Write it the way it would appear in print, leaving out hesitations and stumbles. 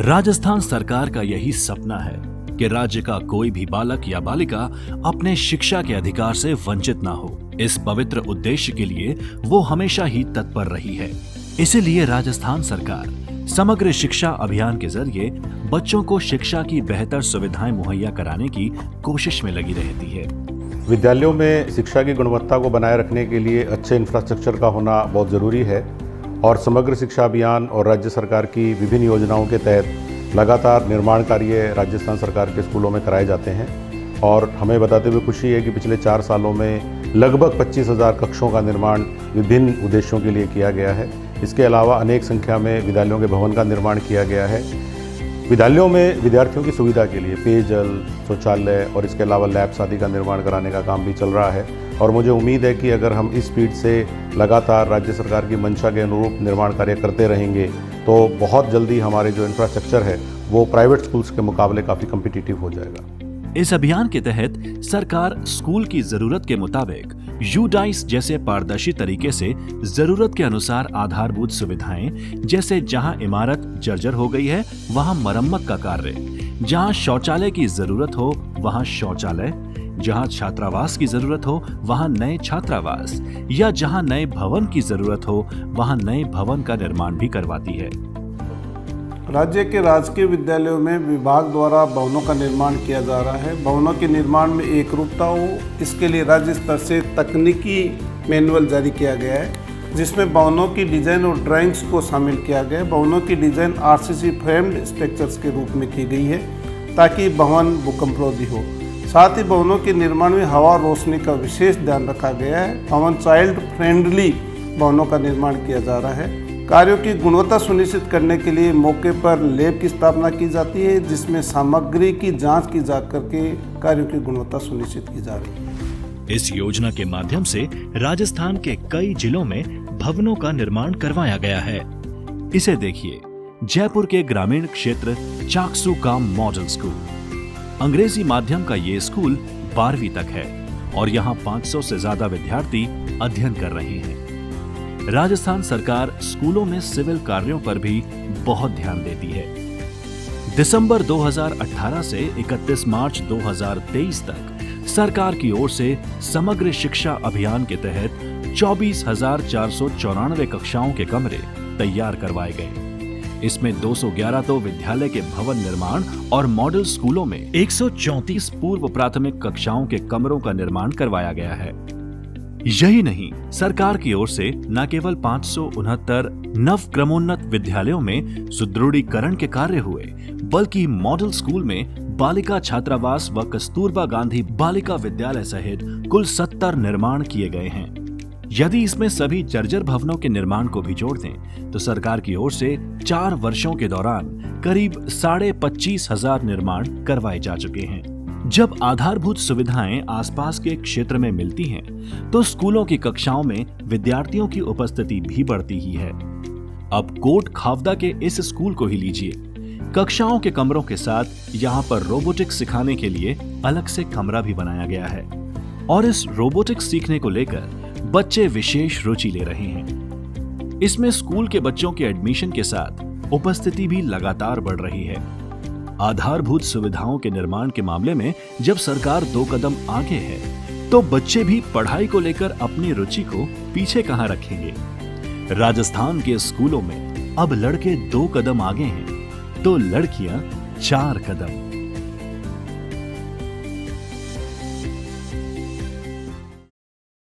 राजस्थान सरकार का यही सपना है कि राज्य का कोई भी बालक या बालिका अपने शिक्षा के अधिकार से वंचित ना हो। इस पवित्र उद्देश्य के लिए वो हमेशा ही तत्पर रही है। इसीलिए राजस्थान सरकार समग्र शिक्षा अभियान के जरिए बच्चों को शिक्षा की बेहतर सुविधाएं मुहैया कराने की कोशिश में लगी रहती है। विद्यालयों में शिक्षा की गुणवत्ता को बनाए रखने के लिए अच्छे इंफ्रास्ट्रक्चर का होना बहुत ज़रूरी है और समग्र शिक्षा अभियान और राज्य सरकार की विभिन्न योजनाओं के तहत लगातार निर्माण कार्य राजस्थान सरकार के स्कूलों में कराए जाते हैं। और हमें बताते हुए खुशी है कि पिछले 4 सालों में लगभग 25,000 कक्षों का निर्माण विभिन्न उद्देश्यों के लिए किया गया है। इसके अलावा अनेक संख्या में विद्यालयों के भवन का निर्माण किया गया है। विद्यालयों में विद्यार्थियों की सुविधा के लिए पेयजल, शौचालय और इसके अलावा लैब्स आदि का निर्माण कराने का काम भी चल रहा है। और मुझे उम्मीद है कि अगर हम इस स्पीड से लगातार राज्य सरकार की मंशा के अनुरूप निर्माण कार्य करते रहेंगे तो बहुत जल्दी हमारे जो इंफ्रास्ट्रक्चर है वो प्राइवेट स्कूल्स के मुकाबले काफ़ी कम्पिटिटिव हो जाएगा। इस अभियान के तहत सरकार स्कूल की जरूरत के मुताबिक यूडाइस जैसे पारदर्शी तरीके से जरूरत के अनुसार आधारभूत सुविधाएं, जैसे जहां इमारत जर्जर हो गई है वहां मरम्मत का कार्य, जहां शौचालय की जरूरत हो वहां शौचालय, जहां छात्रावास की जरूरत हो वहां नए छात्रावास, या जहां नए भवन की जरूरत हो वहां नए भवन का निर्माण भी करवाती है। राज्य के राजकीय विद्यालयों में विभाग द्वारा भवनों का निर्माण किया जा रहा है। भवनों के निर्माण में एकरूपता हो, इसके लिए राज्य स्तर से तकनीकी मैनुअल जारी किया गया है, जिसमें भवनों की डिजाइन और ड्राइंग्स को शामिल किया गया है। भवनों की डिजाइन आरसीसी फ्रेम्ड स्ट्रक्चर्स के रूप में की गई है ताकि भवन भूकंपरोधी हो। साथ ही भवनों के निर्माण में हवा और रोशनी का विशेष ध्यान रखा गया है। भवन चाइल्ड फ्रेंडली भवनों का निर्माण किया जा रहा है। कार्यों की गुणवत्ता सुनिश्चित करने के लिए मौके पर लैब की स्थापना की जाती है, जिसमें सामग्री की जांच की जा करके कार्यों की गुणवत्ता सुनिश्चित की जा रही है। इस योजना के माध्यम से राजस्थान के कई जिलों में भवनों का निर्माण करवाया गया है। इसे देखिए, जयपुर के ग्रामीण क्षेत्र चाकसू गांव मॉडल स्कूल। अंग्रेजी माध्यम का ये स्कूल 12वीं तक है और यहाँ 500 से ज्यादा विद्यार्थी अध्ययन कर रहे हैं। राजस्थान सरकार स्कूलों में सिविल कार्यों पर भी बहुत ध्यान देती है। दिसंबर 2018 से 31 मार्च 2023 तक सरकार की ओर से समग्र शिक्षा अभियान के तहत 24,494 कक्षाओं के कमरे तैयार करवाए गए। इसमें 211 तो विद्यालय के भवन निर्माण और मॉडल स्कूलों में 134 पूर्व प्राथमिक कक्षाओं के कमरों का निर्माण करवाया गया है। यही नहीं, सरकार की ओर से न केवल 569 नव क्रमोन्नत विद्यालयों में सुदृढ़ीकरण के कार्य हुए, बल्कि मॉडल स्कूल में बालिका छात्रावास व कस्तूरबा गांधी बालिका विद्यालय सहित कुल 70 निर्माण किए गए हैं। यदि इसमें सभी जर्जर भवनों के निर्माण को भी जोड़ दें तो सरकार की ओर से 4 वर्षों के दौरान करीब 25,500 निर्माण करवाए जा चुके हैं। जब आधारभूत सुविधाएं आसपास के क्षेत्र में मिलती हैं, तो स्कूलों की कक्षाओं में विद्यार्थियों की उपस्थिति भी बढ़ती ही है। अब कोट खावदा के इस स्कूल को ही लीजिए। कक्षाओं के कमरों के साथ यहाँ पर रोबोटिक्स सिखाने के लिए अलग से कमरा भी बनाया गया है और इस रोबोटिक्स सीखने को लेकर बच्चे विशेष रुचि ले रहे हैं। इसमें स्कूल के बच्चों के एडमिशन के साथ उपस्थिति भी लगातार बढ़ रही है। आधारभूत सुविधाओं के निर्माण के मामले में जब सरकार 2 कदम आगे है, तो बच्चे भी पढ़ाई को लेकर अपनी रुचि को पीछे कहां रखेंगे। राजस्थान के स्कूलों में अब लड़के 2 कदम आगे हैं, तो लड़कियां 4 कदम।